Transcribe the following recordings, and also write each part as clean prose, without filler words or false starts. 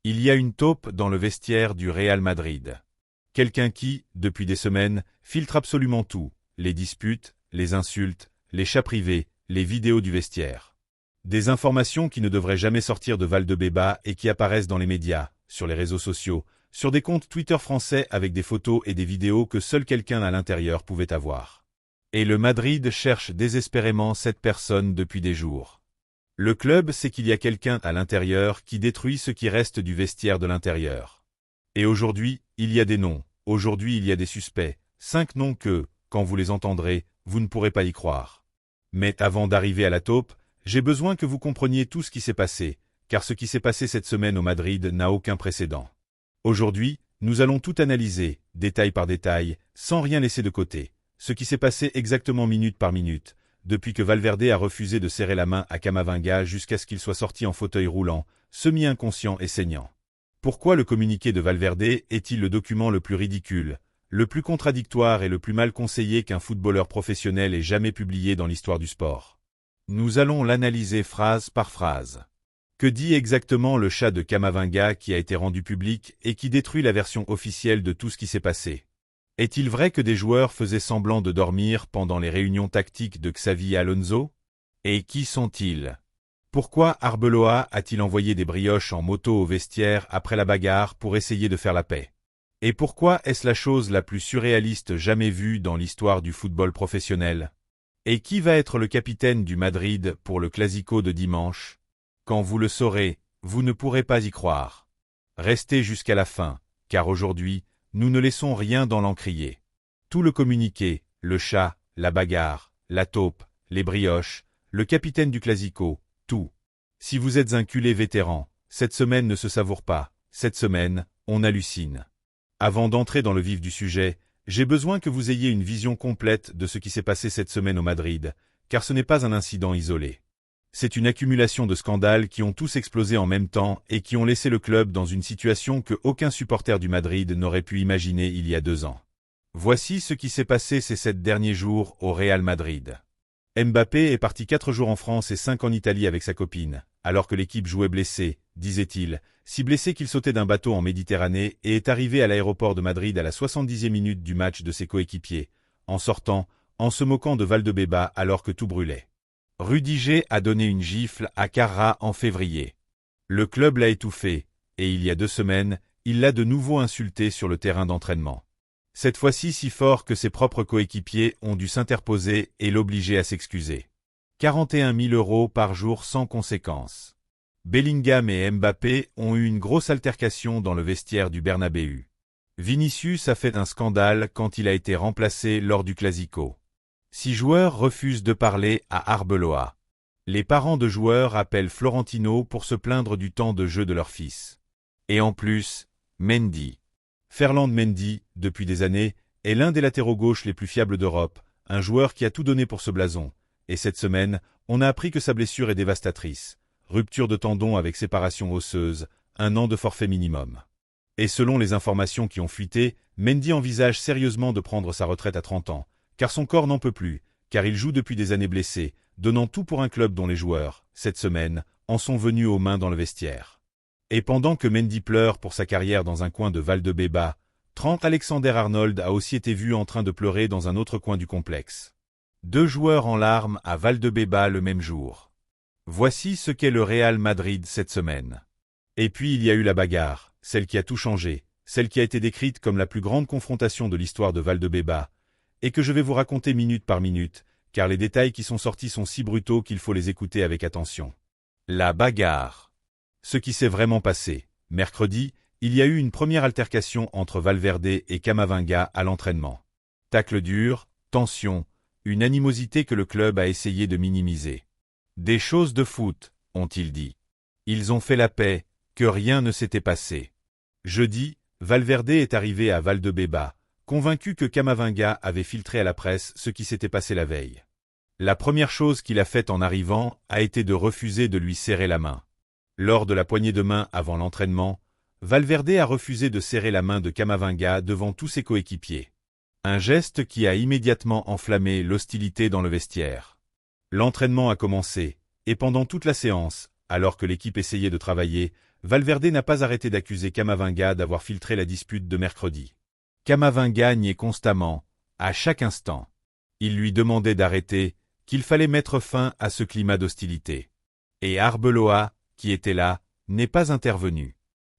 Il y a une taupe dans le vestiaire du Real Madrid. Quelqu'un qui, depuis des semaines, filtre absolument tout, les disputes, les insultes, les chats privés, les vidéos du vestiaire. Des informations qui ne devraient jamais sortir de Valdebeba et qui apparaissent dans les médias, sur les réseaux sociaux, sur des comptes Twitter français avec des photos et des vidéos que seul quelqu'un à l'intérieur pouvait avoir. Et le Madrid cherche désespérément cette personne depuis des jours. Le club sait qu'il y a quelqu'un à l'intérieur qui détruit ce qui reste du vestiaire de l'intérieur. Et aujourd'hui, il y a des noms, aujourd'hui il y a des suspects, 5 noms que, quand vous les entendrez, vous ne pourrez pas y croire. Mais avant d'arriver à la taupe, j'ai besoin que vous compreniez tout ce qui s'est passé, car ce qui s'est passé cette semaine au Madrid n'a aucun précédent. Aujourd'hui, nous allons tout analyser, détail par détail, sans rien laisser de côté, ce qui s'est passé exactement minute par minute, depuis que Valverde a refusé de serrer la main à Camavinga jusqu'à ce qu'il soit sorti en fauteuil roulant, semi-inconscient et saignant. Pourquoi le communiqué de Valverde est-il le document le plus ridicule, le plus contradictoire et le plus mal conseillé qu'un footballeur professionnel ait jamais publié dans l'histoire du sport? Nous allons l'analyser phrase par phrase. Que dit exactement le chat de Camavinga qui a été rendu public et qui détruit la version officielle de tout ce qui s'est passé? Est-il vrai que des joueurs faisaient semblant de dormir pendant les réunions tactiques de Xavi Alonso? Et qui sont-ils? Pourquoi Arbeloa a-t-il envoyé des brioches en moto au vestiaire après la bagarre pour essayer de faire la paix? Et pourquoi est-ce la chose la plus surréaliste jamais vue dans l'histoire du football professionnel? Et qui va être le capitaine du Madrid pour le Clasico de dimanche? Quand vous le saurez, vous ne pourrez pas y croire. Restez jusqu'à la fin, car aujourd'hui, nous ne laissons rien dans l'encrier. Tout le communiqué, le chat, la bagarre, la taupe, les brioches, le capitaine du Clasico, tout. Si vous êtes un culé vétéran, cette semaine ne se savoure pas, cette semaine, on hallucine. Avant d'entrer dans le vif du sujet, j'ai besoin que vous ayez une vision complète de ce qui s'est passé cette semaine au Madrid, car ce n'est pas un incident isolé. C'est une accumulation de scandales qui ont tous explosé en même temps et qui ont laissé le club dans une situation que aucun supporter du Madrid n'aurait pu imaginer il y a 2 ans. Voici ce qui s'est passé ces 7 derniers jours au Real Madrid. Mbappé est parti 4 jours en France et 5 en Italie avec sa copine, alors que l'équipe jouait blessé, disait-il, si blessé qu'il sautait d'un bateau en Méditerranée et est arrivé à l'aéroport de Madrid à la 70e minute du match de ses coéquipiers, en sortant, en se moquant de Valdebeba alors que tout brûlait. Rudiger a donné une gifle à Carra en février. Le club l'a étouffé, et il y a 2 semaines, il l'a de nouveau insulté sur le terrain d'entraînement. Cette fois-ci si fort que ses propres coéquipiers ont dû s'interposer et l'obliger à s'excuser. 41 000 € par jour sans conséquence. Bellingham et Mbappé ont eu une grosse altercation dans le vestiaire du Bernabéu. Vinicius a fait un scandale quand il a été remplacé lors du Clasico. 6 joueurs refusent de parler à Arbeloa. Les parents de joueurs appellent Florentino pour se plaindre du temps de jeu de leur fils. Et en plus, Mendy. Ferland Mendy, depuis des années, est l'un des latéraux gauches les plus fiables d'Europe, un joueur qui a tout donné pour ce blason. Et cette semaine, on a appris que sa blessure est dévastatrice. Rupture de tendon avec séparation osseuse, 1 an de forfait minimum. Et selon les informations qui ont fuité, Mendy envisage sérieusement de prendre sa retraite à 30 ans. Car son corps n'en peut plus, car il joue depuis des années blessé, donnant tout pour un club dont les joueurs, cette semaine, en sont venus aux mains dans le vestiaire. Et pendant que Mendy pleure pour sa carrière dans un coin de Valdebeba, Trent Alexander-Arnold a aussi été vu en train de pleurer dans un autre coin du complexe. 2 joueurs en larmes à Valdebeba le même jour. Voici ce qu'est le Real Madrid cette semaine. Et puis il y a eu la bagarre, celle qui a tout changé, celle qui a été décrite comme la plus grande confrontation de l'histoire de Valdebeba, et que je vais vous raconter minute par minute, car les détails qui sont sortis sont si brutaux qu'il faut les écouter avec attention. La bagarre. Ce qui s'est vraiment passé. Mercredi, il y a eu une première altercation entre Valverde et Camavinga à l'entraînement. Tacle dur, tension, une animosité que le club a essayé de minimiser. Des choses de foot, ont-ils dit. Ils ont fait la paix, que rien ne s'était passé. Jeudi, Valverde est arrivé à Valdebeba, convaincu que Camavinga avait filtré à la presse ce qui s'était passé la veille. La première chose qu'il a faite en arrivant a été de refuser de lui serrer la main. Lors de la poignée de main avant l'entraînement, Valverde a refusé de serrer la main de Camavinga devant tous ses coéquipiers. Un geste qui a immédiatement enflammé l'hostilité dans le vestiaire. L'entraînement a commencé, et pendant toute la séance, alors que l'équipe essayait de travailler, Valverde n'a pas arrêté d'accuser Camavinga d'avoir filtré la dispute de mercredi. Camavinga niait constamment, à chaque instant. Il lui demandait d'arrêter, qu'il fallait mettre fin à ce climat d'hostilité. Et Arbeloa, qui était là, n'est pas intervenu.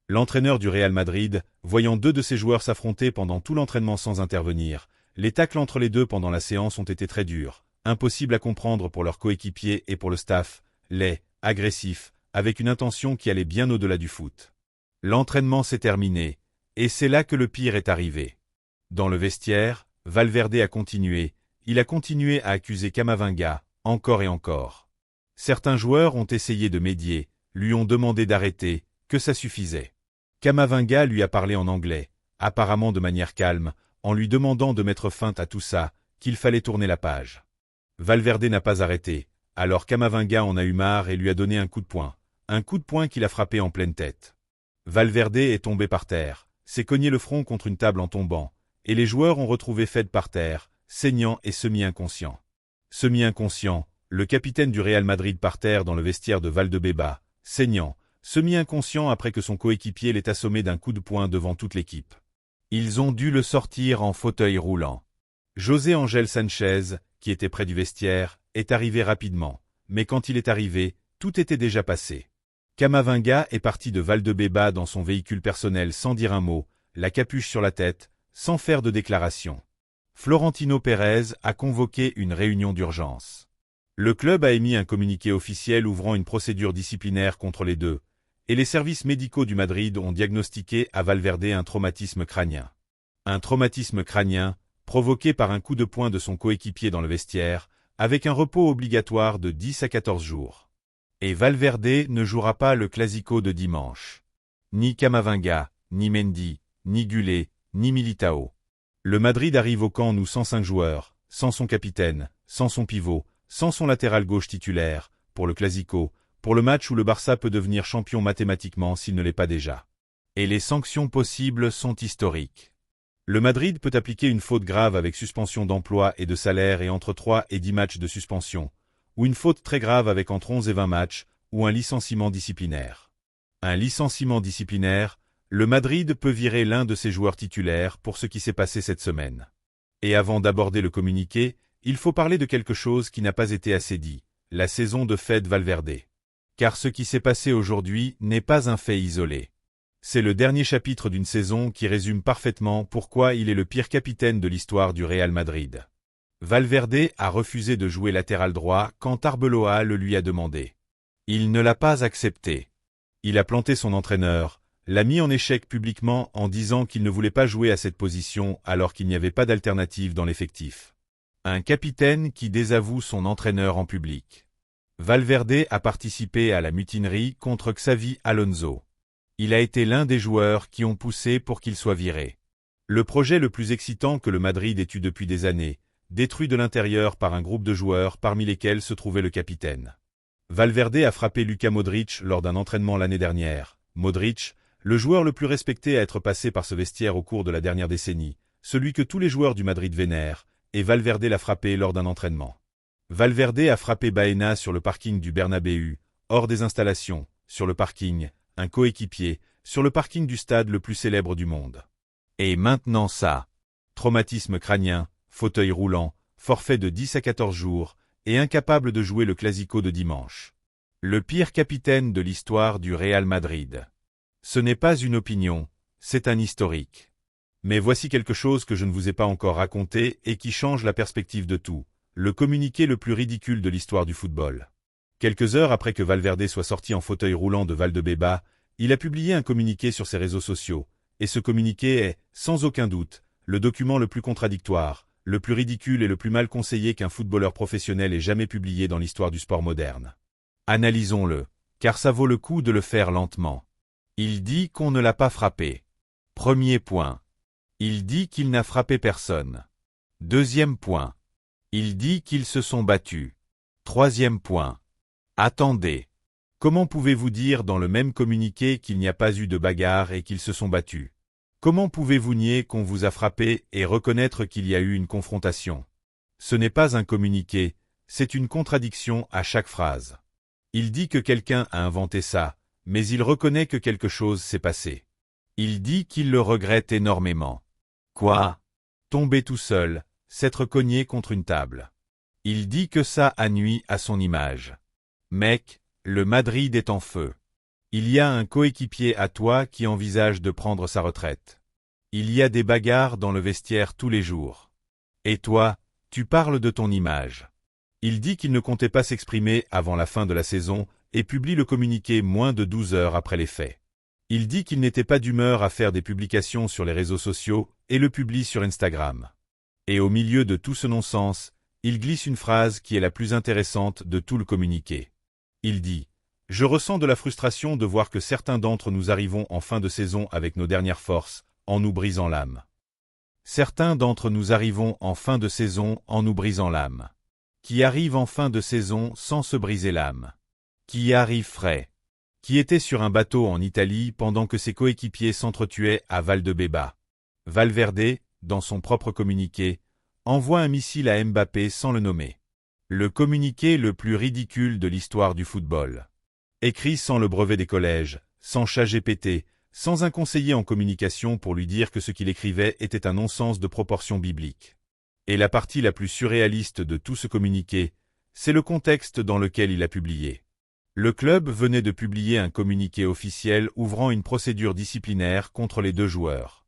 L'entraîneur du Real Madrid, voyant deux de ses joueurs s'affronter pendant tout l'entraînement sans intervenir, les tacles entre les deux pendant la séance ont été très durs, impossibles à comprendre pour leurs coéquipiers et pour le staff, laids, agressifs, avec une intention qui allait bien au-delà du foot. L'entraînement s'est terminé, et c'est là que le pire est arrivé. Dans le vestiaire, Valverde a continué, il a continué à accuser Camavinga, encore et encore. Certains joueurs ont essayé de médier, lui ont demandé d'arrêter, que ça suffisait. Camavinga lui a parlé en anglais, apparemment de manière calme, en lui demandant de mettre fin à tout ça, qu'il fallait tourner la page. Valverde n'a pas arrêté, alors Camavinga en a eu marre et lui a donné un coup de poing qu'il a frappé en pleine tête. Valverde est tombé par terre, s'est cogné le front contre une table en tombant, et les joueurs ont retrouvé Fed par terre, saignant et semi-inconscient. Semi-inconscient, le capitaine du Real Madrid par terre dans le vestiaire de Valdebeba, saignant, semi-inconscient après que son coéquipier l'ait assommé d'un coup de poing devant toute l'équipe. Ils ont dû le sortir en fauteuil roulant. José Ángel Sánchez, qui était près du vestiaire, est arrivé rapidement, mais quand il est arrivé, tout était déjà passé. Camavinga est parti de Valdebeba dans son véhicule personnel sans dire un mot, la capuche sur la tête, sans faire de déclaration. Florentino Pérez a convoqué une réunion d'urgence. Le club a émis un communiqué officiel ouvrant une procédure disciplinaire contre les deux, et les services médicaux du Madrid ont diagnostiqué à Valverde un traumatisme crânien. Un traumatisme crânien, provoqué par un coup de poing de son coéquipier dans le vestiaire, avec un repos obligatoire de 10 à 14 jours. Et Valverde ne jouera pas le Clasico de dimanche. Ni Camavinga, ni Mendy, ni Gullet, ni Militao. Le Madrid arrive au camp nous sans 5 joueurs, sans son capitaine, sans son pivot, sans son latéral gauche titulaire, pour le Clasico, pour le match où le Barça peut devenir champion mathématiquement s'il ne l'est pas déjà. Et les sanctions possibles sont historiques. Le Madrid peut appliquer une faute grave avec suspension d'emploi et de salaire et entre 3 et 10 matchs de suspension, ou une faute très grave avec entre 11 et 20 matchs, ou un licenciement disciplinaire. Un licenciement disciplinaire, le Madrid peut virer l'un de ses joueurs titulaires pour ce qui s'est passé cette semaine. Et avant d'aborder le communiqué, il faut parler de quelque chose qui n'a pas été assez dit, la saison de Fed Valverde. Car ce qui s'est passé aujourd'hui n'est pas un fait isolé. C'est le dernier chapitre d'une saison qui résume parfaitement pourquoi il est le pire capitaine de l'histoire du Real Madrid. Valverde a refusé de jouer latéral droit quand Arbeloa le lui a demandé. Il ne l'a pas accepté. Il a planté son entraîneur, l'a mis en échec publiquement en disant qu'il ne voulait pas jouer à cette position alors qu'il n'y avait pas d'alternative dans l'effectif. Un capitaine qui désavoue son entraîneur en public. Valverde a participé à la mutinerie contre Xavi Alonso. Il a été l'un des joueurs qui ont poussé pour qu'il soit viré. Le projet le plus excitant que le Madrid ait eu depuis des années, détruit de l'intérieur par un groupe de joueurs parmi lesquels se trouvait le capitaine. Valverde a frappé Luka Modric lors d'un entraînement l'année dernière. Modric, le joueur le plus respecté à être passé par ce vestiaire au cours de la dernière décennie, celui que tous les joueurs du Madrid vénèrent, et Valverde l'a frappé lors d'un entraînement. Valverde a frappé Baena sur le parking du Bernabéu, hors des installations, sur le parking, un coéquipier, sur le parking du stade le plus célèbre du monde. Et maintenant ça. Traumatisme crânien, fauteuil roulant, forfait de 10 à 14 jours, et incapable de jouer le Clasico de dimanche. Le pire capitaine de l'histoire du Real Madrid. Ce n'est pas une opinion, c'est un historique. Mais voici quelque chose que je ne vous ai pas encore raconté et qui change la perspective de tout, le communiqué le plus ridicule de l'histoire du football. Quelques heures après que Valverde soit sorti en fauteuil roulant de Valdebeba, il a publié un communiqué sur ses réseaux sociaux, et ce communiqué est, sans aucun doute, le document le plus contradictoire, le plus ridicule et le plus mal conseillé qu'un footballeur professionnel ait jamais publié dans l'histoire du sport moderne. Analysons-le, car ça vaut le coup de le faire lentement. Il dit qu'on ne l'a pas frappé. Premier point. Il dit qu'il n'a frappé personne. Deuxième point. Il dit qu'ils se sont battus. Troisième point. Attendez. Comment pouvez-vous dire dans le même communiqué qu'il n'y a pas eu de bagarre et qu'ils se sont battus? Comment pouvez-vous nier qu'on vous a frappé et reconnaître qu'il y a eu une confrontation? Ce n'est pas un communiqué, c'est une contradiction à chaque phrase. Il dit que quelqu'un a inventé ça, mais il reconnaît que quelque chose s'est passé. Il dit qu'il le regrette énormément. Quoi? Tomber tout seul, s'être cogné contre une table. Il dit que ça a nui à son image. Mec, le Madrid est en feu. Il y a un coéquipier à toi qui envisage de prendre sa retraite. Il y a des bagarres dans le vestiaire tous les jours. Et toi, tu parles de ton image. Il dit qu'il ne comptait pas s'exprimer avant la fin de la saison et publie le communiqué moins de 12 heures après les faits. Il dit qu'il n'était pas d'humeur à faire des publications sur les réseaux sociaux et le publie sur Instagram. Et au milieu de tout ce non-sens, il glisse une phrase qui est la plus intéressante de tout le communiqué. Il dit « Je ressens de la frustration de voir que certains d'entre nous arrivons en fin de saison avec nos dernières forces, en nous brisant l'âme. Certains d'entre nous arrivons en fin de saison en nous brisant l'âme. Qui arrive en fin de saison sans se briser l'âme. Qui arrive frais. Qui était sur un bateau en Italie pendant que ses coéquipiers s'entretuaient à Valdebeba. Valverde, dans son propre communiqué, envoie un missile à Mbappé sans le nommer. Le communiqué le plus ridicule de l'histoire du football. Écrit sans le brevet des collèges, sans ChatGPT, sans un conseiller en communication pour lui dire que ce qu'il écrivait était un non-sens de proportion biblique. Et la partie la plus surréaliste de tout ce communiqué, c'est le contexte dans lequel il a publié. Le club venait de publier un communiqué officiel ouvrant une procédure disciplinaire contre les deux joueurs.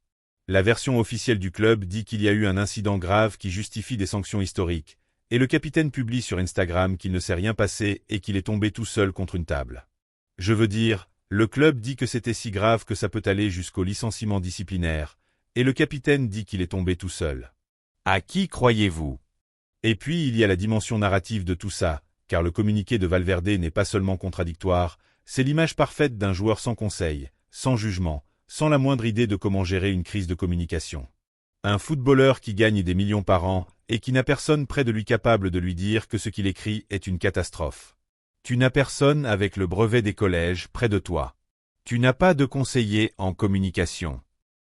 La version officielle du club dit qu'il y a eu un incident grave qui justifie des sanctions historiques, et le capitaine publie sur Instagram qu'il ne s'est rien passé et qu'il est tombé tout seul contre une table. Je veux dire, le club dit que c'était si grave que ça peut aller jusqu'au licenciement disciplinaire, et le capitaine dit qu'il est tombé tout seul. À qui croyez-vous? Et puis il y a la dimension narrative de tout ça, car le communiqué de Valverde n'est pas seulement contradictoire, c'est l'image parfaite d'un joueur sans conseil, sans jugement, sans la moindre idée de comment gérer une crise de communication. Un footballeur qui gagne des millions par an et qui n'a personne près de lui capable de lui dire que ce qu'il écrit est une catastrophe. Tu n'as personne avec le brevet des collèges près de toi. Tu n'as pas de conseiller en communication.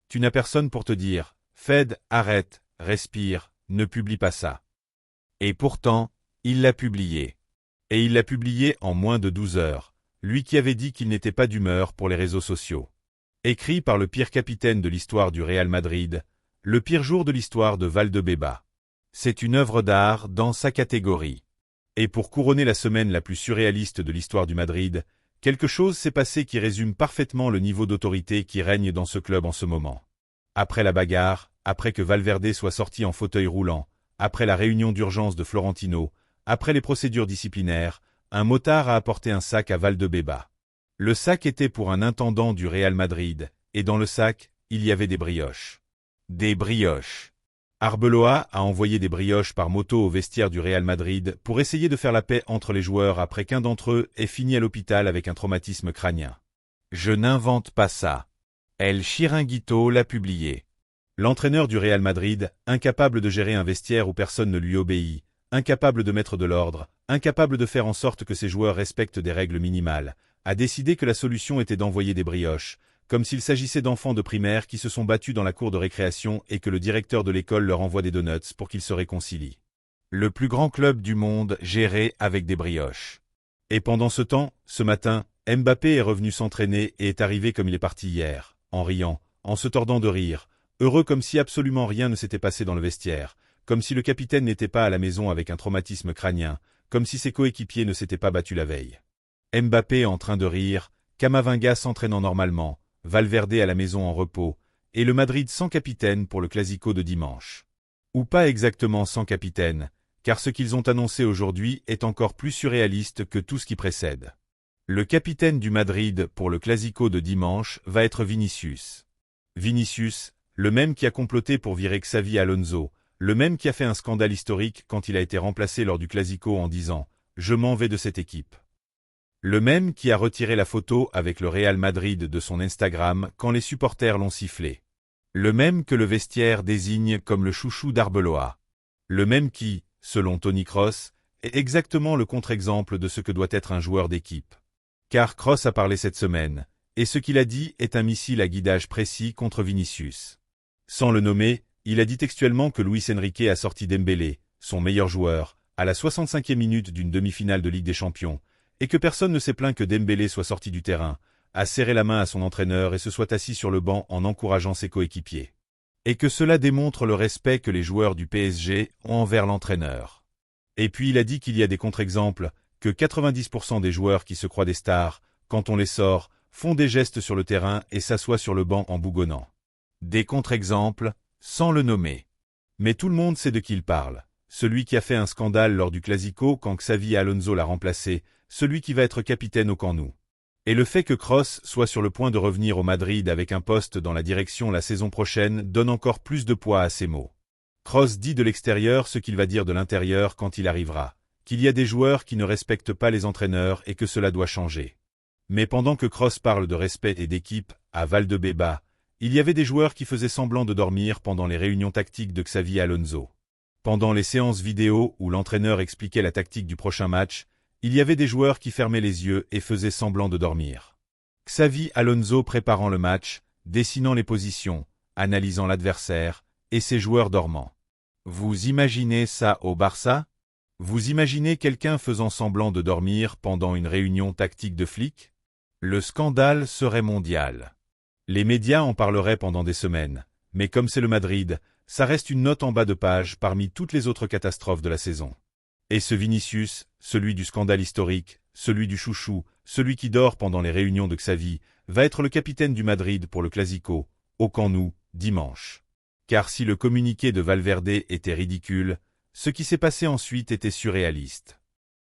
Tu n'as personne pour te dire « Fed, arrête, respire, ne publie pas ça ». Et pourtant, il l'a publié. Et il l'a publié en moins de 12 heures, lui qui avait dit qu'il n'était pas d'humeur pour les réseaux sociaux. Écrit par le pire capitaine de l'histoire du Real Madrid, le pire jour de l'histoire de Valdebeba. C'est une œuvre d'art dans sa catégorie. Et pour couronner la semaine la plus surréaliste de l'histoire du Madrid, quelque chose s'est passé qui résume parfaitement le niveau d'autorité qui règne dans ce club en ce moment. Après la bagarre, après que Valverde soit sorti en fauteuil roulant, après la réunion d'urgence de Florentino, après les procédures disciplinaires, un motard a apporté un sac à Valdebeba. Le sac était pour un intendant du Real Madrid, et dans le sac, il y avait des brioches. Des brioches. Arbeloa a envoyé des brioches par moto au vestiaire du Real Madrid pour essayer de faire la paix entre les joueurs après qu'un d'entre eux ait fini à l'hôpital avec un traumatisme crânien. Je n'invente pas ça. El Chiringuito l'a publié. L'entraîneur du Real Madrid, incapable de gérer un vestiaire où personne ne lui obéit, incapable de mettre de l'ordre, incapable de faire en sorte que ses joueurs respectent des règles minimales, a décidé que la solution était d'envoyer des brioches, comme s'il s'agissait d'enfants de primaire qui se sont battus dans la cour de récréation et que le directeur de l'école leur envoie des donuts pour qu'ils se réconcilient. Le plus grand club du monde géré avec des brioches. Et pendant ce temps, ce matin, Mbappé est revenu s'entraîner et est arrivé comme il est parti hier, en riant, en se tordant de rire, heureux comme si absolument rien ne s'était passé dans le vestiaire, comme si le capitaine n'était pas à la maison avec un traumatisme crânien, comme si ses coéquipiers ne s'étaient pas battus la veille. Mbappé en train de rire, Camavinga s'entraînant normalement, Valverde à la maison en repos, et le Madrid sans capitaine pour le Classico de dimanche. Ou pas exactement sans capitaine, car ce qu'ils ont annoncé aujourd'hui est encore plus surréaliste que tout ce qui précède. Le capitaine du Madrid pour le Classico de dimanche va être Vinicius. Vinicius, le même qui a comploté pour virer Xavi Alonso, le même qui a fait un scandale historique quand il a été remplacé lors du Classico en disant « Je m'en vais de cette équipe ». Le même qui a retiré la photo avec le Real Madrid de son Instagram quand les supporters l'ont sifflé. Le même que le vestiaire désigne comme le chouchou d'Arbeloa. Le même qui, selon Tony Kroos, est exactement le contre-exemple de ce que doit être un joueur d'équipe. Car Kroos a parlé cette semaine, et ce qu'il a dit est un missile à guidage précis contre Vinicius. Sans le nommer, il a dit textuellement que Luis Enrique a sorti Dembélé, son meilleur joueur, à la 65e minute d'une demi-finale de Ligue des Champions, et que personne ne s'est plaint que Dembélé soit sorti du terrain, a serré la main à son entraîneur et se soit assis sur le banc en encourageant ses coéquipiers. Et que cela démontre le respect que les joueurs du PSG ont envers l'entraîneur. Et puis il a dit qu'il y a des contre-exemples, que 90% des joueurs qui se croient des stars, quand on les sort, font des gestes sur le terrain et s'assoient sur le banc en bougonnant. Des contre-exemples, sans le nommer. Mais tout le monde sait de qui il parle. Celui qui a fait un scandale lors du Classico quand Xavi Alonso l'a remplacé, celui qui va être capitaine au Camp Nou. Et le fait que Kroos soit sur le point de revenir au Madrid avec un poste dans la direction la saison prochaine donne encore plus de poids à ses mots. Kroos dit de l'extérieur ce qu'il va dire de l'intérieur quand il arrivera, qu'il y a des joueurs qui ne respectent pas les entraîneurs et que cela doit changer. Mais pendant que Kroos parle de respect et d'équipe, à Valdebeba, il y avait des joueurs qui faisaient semblant de dormir pendant les réunions tactiques de Xavi Alonso. Pendant les séances vidéo où l'entraîneur expliquait la tactique du prochain match, il y avait des joueurs qui fermaient les yeux et faisaient semblant de dormir. Xavi Alonso préparant le match, dessinant les positions, analysant l'adversaire, et ses joueurs dormant. Vous imaginez ça au Barça? Vous imaginez quelqu'un faisant semblant de dormir pendant une réunion tactique de flics? Le scandale serait mondial. Les médias en parleraient pendant des semaines, mais comme c'est le Madrid, ça reste une note en bas de page parmi toutes les autres catastrophes de la saison. Et ce Vinicius, celui du scandale historique, celui du chouchou, celui qui dort pendant les réunions de Xavi, va être le capitaine du Madrid pour le Classico, au Camp Nou, dimanche. Car si le communiqué de Valverde était ridicule, ce qui s'est passé ensuite était surréaliste.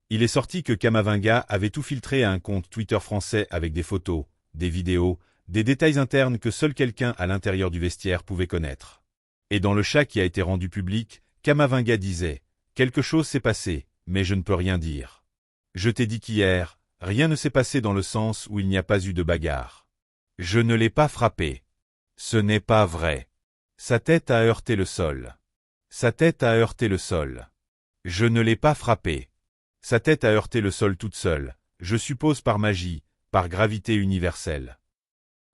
Il est sorti que Camavinga avait tout filtré à un compte Twitter français avec des photos, des vidéos, des détails internes que seul quelqu'un à l'intérieur du vestiaire pouvait connaître. Et dans le chat qui a été rendu public, Camavinga disait « Quelque chose s'est passé, mais je ne peux rien dire. Je t'ai dit qu'hier, rien ne s'est passé dans le sens où il n'y a pas eu de bagarre. Je ne l'ai pas frappé. Ce n'est pas vrai. Sa tête a heurté le sol. Sa tête a heurté le sol. Je ne l'ai pas frappé. Sa tête a heurté le sol toute seule, je suppose par magie, par gravité universelle. »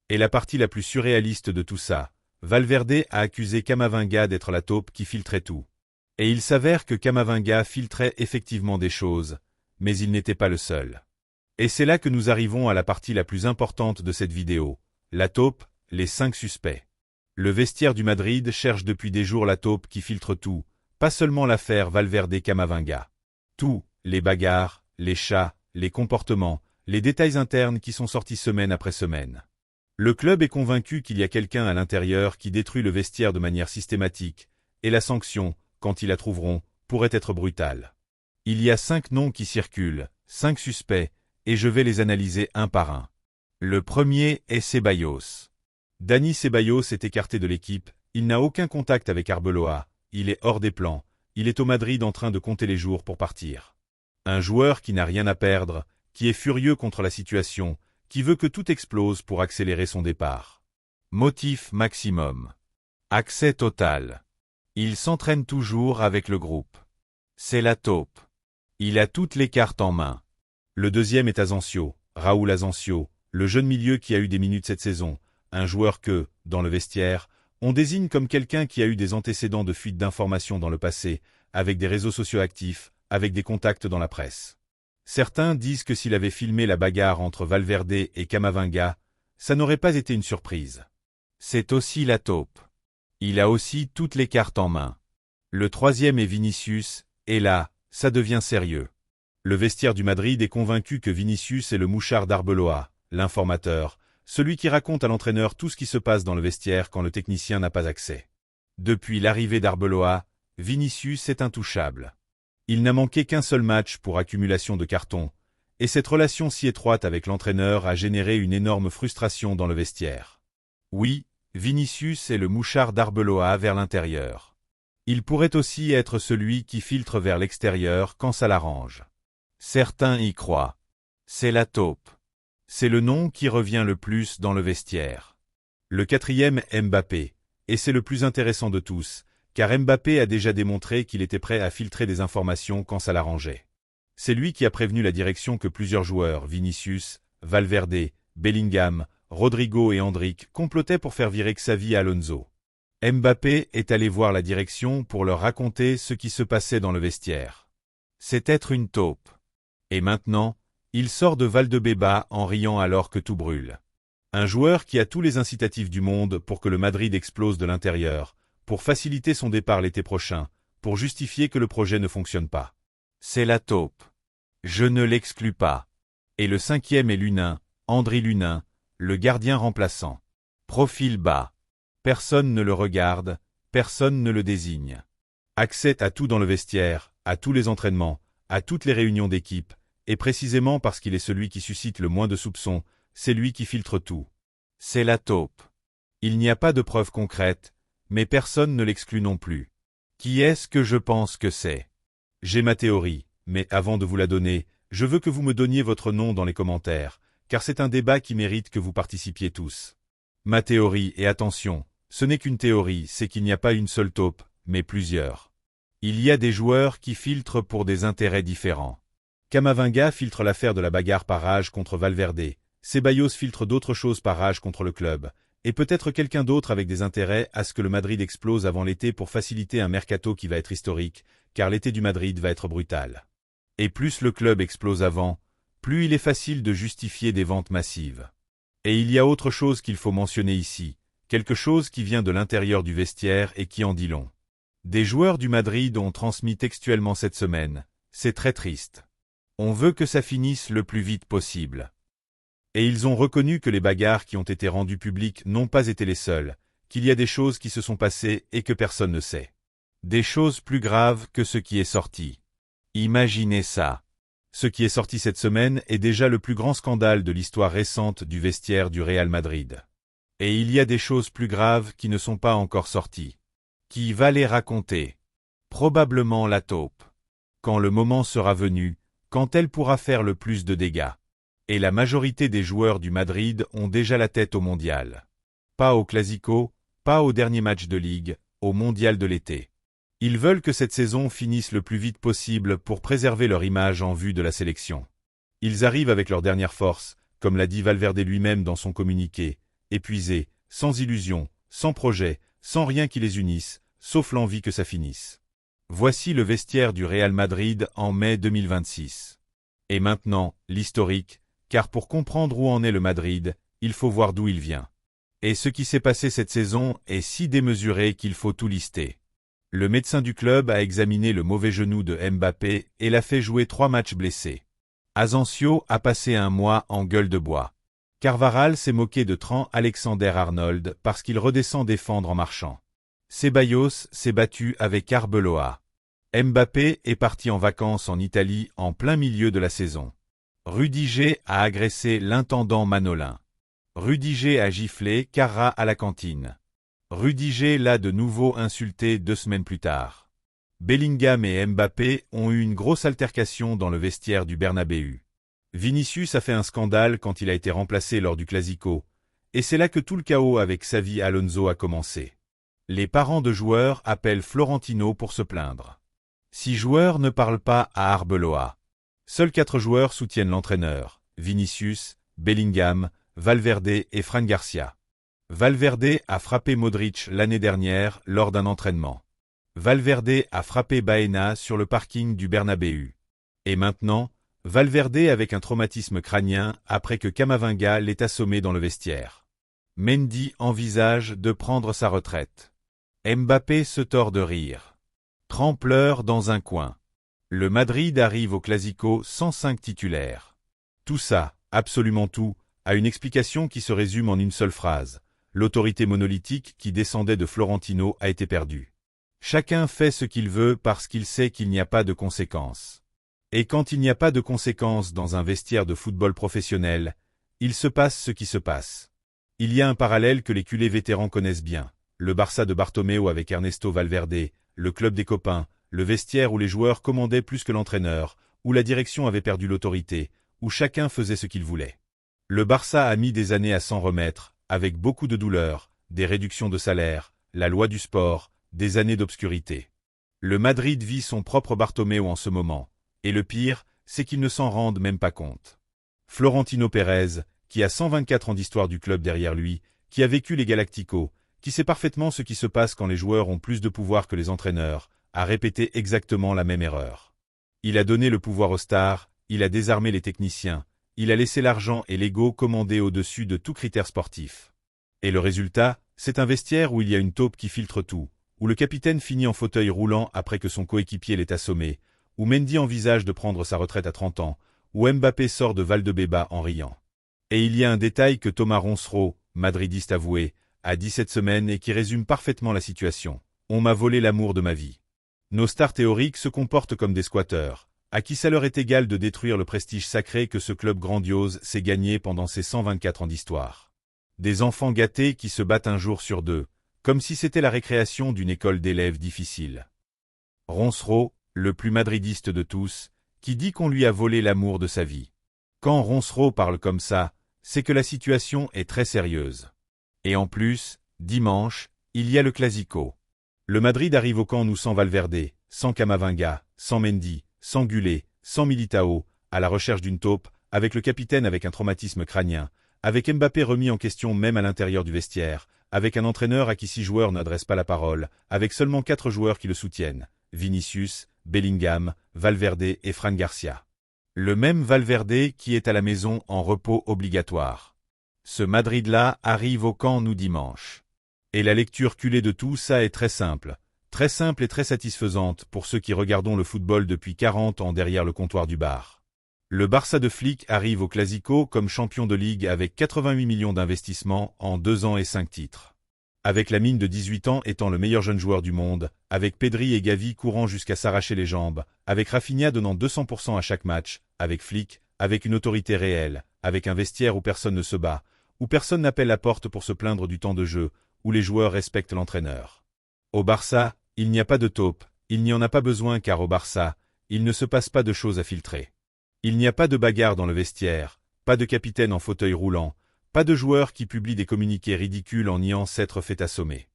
Et la partie la plus surréaliste de tout ça, Valverde a accusé Camavinga d'être la taupe qui filtrait tout. Et il s'avère que Camavinga filtrait effectivement des choses, mais il n'était pas le seul. Et c'est là que nous arrivons à la partie la plus importante de cette vidéo, la taupe, les 5 suspects. Le vestiaire du Madrid cherche depuis des jours la taupe qui filtre tout, pas seulement l'affaire Valverde-Camavinga. Tout, les bagarres, les chats, les comportements, les détails internes qui sont sortis semaine après semaine. Le club est convaincu qu'il y a quelqu'un à l'intérieur qui détruit le vestiaire de manière systématique, et la sanction, quand ils la trouveront, pourrait être brutale. Il y a 5 noms qui circulent, 5 suspects, et je vais les analyser un par un. Le premier est Ceballos. Dani Ceballos est écarté de l'équipe, il n'a aucun contact avec Arbeloa, il est hors des plans, il est au Madrid en train de compter les jours pour partir. Un joueur qui n'a rien à perdre, qui est furieux contre la situation, qui veut que tout explose pour accélérer son départ. Motif maximum. Accès total. Il s'entraîne toujours avec le groupe. C'est la taupe. Il a toutes les cartes en main. Le deuxième est Asensio, Raúl Asensio, le jeune milieu qui a eu des minutes cette saison, un joueur que, dans le vestiaire, on désigne comme quelqu'un qui a eu des antécédents de fuite d'informations dans le passé, avec des réseaux sociaux actifs, avec des contacts dans la presse. Certains disent que s'il avait filmé la bagarre entre Valverde et Camavinga, ça n'aurait pas été une surprise. C'est aussi la taupe. Il a aussi toutes les cartes en main. Le troisième est Vinicius, et là, ça devient sérieux. Le vestiaire du Madrid est convaincu que Vinicius est le mouchard d'Arbeloa, l'informateur, celui qui raconte à l'entraîneur tout ce qui se passe dans le vestiaire quand le technicien n'a pas accès. Depuis l'arrivée d'Arbeloa, Vinicius est intouchable. Il n'a manqué qu'un seul match pour accumulation de cartons, et cette relation si étroite avec l'entraîneur a généré une énorme frustration dans le vestiaire. Oui, Vinicius est le mouchard d'Arbeloa vers l'intérieur. Il pourrait aussi être celui qui filtre vers l'extérieur quand ça l'arrange. Certains y croient. C'est la taupe. C'est le nom qui revient le plus dans le vestiaire. Le quatrième est Mbappé, et c'est le plus intéressant de tous, car Mbappé a déjà démontré qu'il était prêt à filtrer des informations quand ça l'arrangeait. C'est lui qui a prévenu la direction que plusieurs joueurs, Vinicius, Valverde, Bellingham, Rodrigo et Endrick, complotaient pour faire virer Xavi Alonso. Mbappé est allé voir la direction pour leur raconter ce qui se passait dans le vestiaire. C'est être une taupe. Et maintenant, il sort de Valdebeba en riant alors que tout brûle. Un joueur qui a tous les incitatifs du monde pour que le Madrid explose de l'intérieur, pour faciliter son départ l'été prochain, pour justifier que le projet ne fonctionne pas. C'est la taupe. Je ne l'exclus pas. Et le cinquième est Lunin, Andriy Lunin, le gardien remplaçant. Profil bas. Personne ne le regarde, personne ne le désigne. Accès à tout dans le vestiaire, à tous les entraînements, à toutes les réunions d'équipe, et précisément parce qu'il est celui qui suscite le moins de soupçons, c'est lui qui filtre tout. C'est la taupe. Il n'y a pas de preuves concrètes, mais personne ne l'exclut non plus. Qui est-ce que je pense que c'est? J'ai ma théorie, mais avant de vous la donner, je veux que vous me donniez votre nom dans les commentaires, car c'est un débat qui mérite que vous participiez tous. Ma théorie, et attention, ce n'est qu'une théorie, c'est qu'il n'y a pas une seule taupe, mais plusieurs. Il y a des joueurs qui filtrent pour des intérêts différents. Camavinga filtre l'affaire de la bagarre par rage contre Valverde, Ceballos filtre d'autres choses par rage contre le club, et peut-être quelqu'un d'autre avec des intérêts à ce que le Madrid explose avant l'été pour faciliter un mercato qui va être historique, car l'été du Madrid va être brutal. Et plus le club explose avant, plus il est facile de justifier des ventes massives. Et il y a autre chose qu'il faut mentionner ici, quelque chose qui vient de l'intérieur du vestiaire et qui en dit long. Des joueurs du Madrid ont transmis textuellement cette semaine, c'est très triste. On veut que ça finisse le plus vite possible. Et ils ont reconnu que les bagarres qui ont été rendues publiques n'ont pas été les seules, qu'il y a des choses qui se sont passées et que personne ne sait. Des choses plus graves que ce qui est sorti. Imaginez ça. Ce qui est sorti cette semaine est déjà le plus grand scandale de l'histoire récente du vestiaire du Real Madrid. Et il y a des choses plus graves qui ne sont pas encore sorties. Qui va les raconter? Probablement la taupe. Quand le moment sera venu, quand elle pourra faire le plus de dégâts. Et la majorité des joueurs du Madrid ont déjà la tête au mondial. Pas au Clasico, pas au dernier match de Ligue, au mondial de l'été. Ils veulent que cette saison finisse le plus vite possible pour préserver leur image en vue de la sélection. Ils arrivent avec leur dernière force, comme l'a dit Valverde lui-même dans son communiqué, épuisés, sans illusion, sans projet, sans rien qui les unisse, sauf l'envie que ça finisse. Voici le vestiaire du Real Madrid en mai 2026. Et maintenant, l'historique, car pour comprendre où en est le Madrid, il faut voir d'où il vient. Et ce qui s'est passé cette saison est si démesuré qu'il faut tout lister. Le médecin du club a examiné le mauvais genou de Mbappé et l'a fait jouer 3 matchs blessés. Asensio a passé un mois en gueule de bois. Carvajal s'est moqué de Trent Alexander-Arnold parce qu'il redescend défendre en marchant. Ceballos s'est battu avec Arbeloa. Mbappé est parti en vacances en Italie en plein milieu de la saison. Rudiger a agressé l'intendant Manolin. Rudiger a giflé Carra à la cantine. Rudiger l'a de nouveau insulté 2 semaines plus tard. Bellingham et Mbappé ont eu une grosse altercation dans le vestiaire du Bernabéu. Vinicius a fait un scandale quand il a été remplacé lors du Clasico, et c'est là que tout le chaos avec Xavi Alonso a commencé. Les parents de joueurs appellent Florentino pour se plaindre. 6 joueurs ne parlent pas à Arbeloa. Seuls 4 joueurs soutiennent l'entraîneur, Vinicius, Bellingham, Valverde et Fran Garcia. Valverde a frappé Modric l'année dernière lors d'un entraînement. Valverde a frappé Baena sur le parking du Bernabéu. Et maintenant, Valverde avec un traumatisme crânien après que Camavinga l'ait assommé dans le vestiaire. Mendy envisage de prendre sa retraite. Mbappé se tord de rire. Trent pleure dans un coin. Le Madrid arrive au Clasico sans 5 titulaires. Tout ça, absolument tout, a une explication qui se résume en une seule phrase. L'autorité monolithique qui descendait de Florentino a été perdue. Chacun fait ce qu'il veut parce qu'il sait qu'il n'y a pas de conséquences. Et quand il n'y a pas de conséquences dans un vestiaire de football professionnel, il se passe ce qui se passe. Il y a un parallèle que les culés vétérans connaissent bien. Le Barça de Bartomeu avec Ernesto Valverde, le club des copains, le vestiaire où les joueurs commandaient plus que l'entraîneur, où la direction avait perdu l'autorité, où chacun faisait ce qu'il voulait. Le Barça a mis des années à s'en remettre, avec beaucoup de douleurs, des réductions de salaire, la loi du sport, des années d'obscurité. Le Madrid vit son propre Bartomeu en ce moment, et le pire, c'est qu'ils ne s'en rendent même pas compte. Florentino Pérez, qui a 124 ans d'histoire du club derrière lui, qui a vécu les Galacticos, qui sait parfaitement ce qui se passe quand les joueurs ont plus de pouvoir que les entraîneurs, a répété exactement la même erreur. Il a donné le pouvoir aux stars, il a désarmé les techniciens, il a laissé l'argent et l'ego commander au-dessus de tout critère sportif. Et le résultat, c'est un vestiaire où il y a une taupe qui filtre tout, où le capitaine finit en fauteuil roulant après que son coéquipier l'ait assommé, où Mendy envisage de prendre sa retraite à 30 ans, où Mbappé sort de Valdebebas en riant. Et il y a un détail que Thomas Ronsereau, madridiste avoué, a dit cette semaine et qui résume parfaitement la situation. On m'a volé l'amour de ma vie. Nos stars théoriques se comportent comme des squatteurs, à qui ça leur est égal de détruire le prestige sacré que ce club grandiose s'est gagné pendant ses 124 ans d'histoire. Des enfants gâtés qui se battent un jour sur deux, comme si c'était la récréation d'une école d'élèves difficile. Ronsereau, le plus madridiste de tous, qui dit qu'on lui a volé l'amour de sa vie. Quand Ronsereau parle comme ça, c'est que la situation est très sérieuse. Et en plus, dimanche, il y a le Clasico. Le Madrid arrive au Camp Nou sans Valverde, sans Camavinga, sans Mendy, sans Gullet, sans Militao, à la recherche d'une taupe, avec le capitaine avec un traumatisme crânien, avec Mbappé remis en question même à l'intérieur du vestiaire, avec un entraîneur à qui 6 joueurs n'adressent pas la parole, avec seulement 4 joueurs qui le soutiennent, Vinicius, Bellingham, Valverde et Fran Garcia. Le même Valverde qui est à la maison en repos obligatoire. Ce Madrid-là arrive au Camp Nou dimanche. Et la lecture culée de tout ça est très simple et très satisfaisante pour ceux qui regardons le football depuis 40 ans derrière le comptoir du bar. Le Barça de Flick arrive au Clasico comme champion de ligue avec 88 millions d'investissements en 2 ans et 5 titres. Avec la mine de 18 ans étant le meilleur jeune joueur du monde, avec Pedri et Gavi courant jusqu'à s'arracher les jambes, avec Rafinha donnant 200% à chaque match, avec Flick, avec une autorité réelle, avec un vestiaire où personne ne se bat, où personne n'appelle la porte pour se plaindre du temps de jeu, où les joueurs respectent l'entraîneur. Au Barça, il n'y a pas de taupe, il n'y en a pas besoin car au Barça, il ne se passe pas de choses à filtrer. Il n'y a pas de bagarre dans le vestiaire, pas de capitaine en fauteuil roulant, pas de joueurs qui publient des communiqués ridicules en niant s'être fait assommer.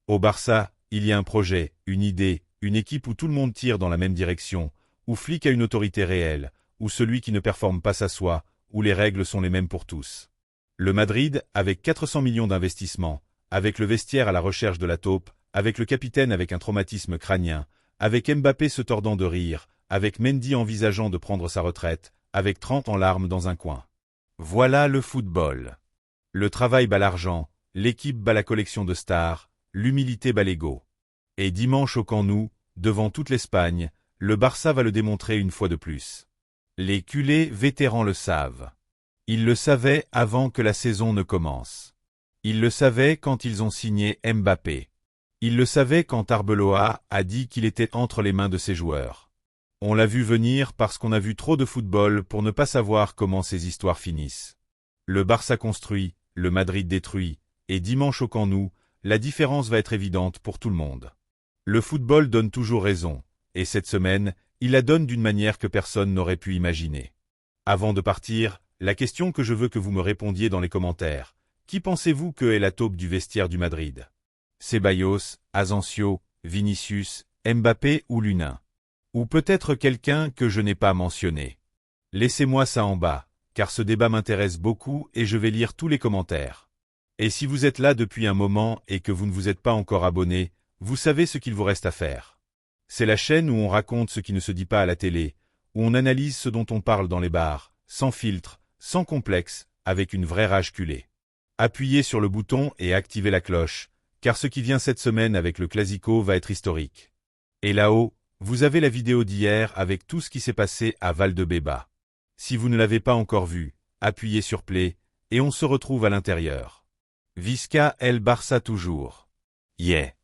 Au Barça, il y a un projet, une idée, une équipe où tout le monde tire dans la même direction, où Flick a une autorité réelle, où celui qui ne performe pas s'assoit, où les règles sont les mêmes pour tous. Le Madrid, avec 400 millions d'investissements, avec le vestiaire à la recherche de la taupe, avec le capitaine avec un traumatisme crânien, avec Mbappé se tordant de rire, avec Mendy envisageant de prendre sa retraite, avec 30 en larmes dans un coin. Voilà le football. Le travail bat l'argent, l'équipe bat la collection de stars, l'humilité bat l'ego. Et dimanche au Camp Nou, devant toute l'Espagne, le Barça va le démontrer une fois de plus. Les culés vétérans le savent. Ils le savaient avant que la saison ne commence. Ils le savaient quand ils ont signé Mbappé. Ils le savaient quand Arbeloa a dit qu'il était entre les mains de ses joueurs. On l'a vu venir parce qu'on a vu trop de football pour ne pas savoir comment ces histoires finissent. Le Barça construit, le Madrid détruit, et dimanche au Camp Nou, la différence va être évidente pour tout le monde. Le football donne toujours raison, et cette semaine, il la donne d'une manière que personne n'aurait pu imaginer. Avant de partir, la question que je veux que vous me répondiez dans les commentaires. Qui pensez-vous que est la taupe du vestiaire du Madrid? Ceballos, Asensio, Vinicius, Mbappé ou Lunin? Ou peut-être quelqu'un que je n'ai pas mentionné? Laissez-moi ça en bas, car ce débat m'intéresse beaucoup et je vais lire tous les commentaires. Et si vous êtes là depuis un moment et que vous ne vous êtes pas encore abonné, vous savez ce qu'il vous reste à faire. C'est la chaîne où on raconte ce qui ne se dit pas à la télé, où on analyse ce dont on parle dans les bars, sans filtre, sans complexe, avec une vraie rage culée. Appuyez sur le bouton et activez la cloche, car ce qui vient cette semaine avec le Clasico va être historique. Et là-haut, vous avez la vidéo d'hier avec tout ce qui s'est passé à Valdebebas. Si vous ne l'avez pas encore vu, appuyez sur Play, et on se retrouve à l'intérieur. Visca el Barça toujours. Yeah.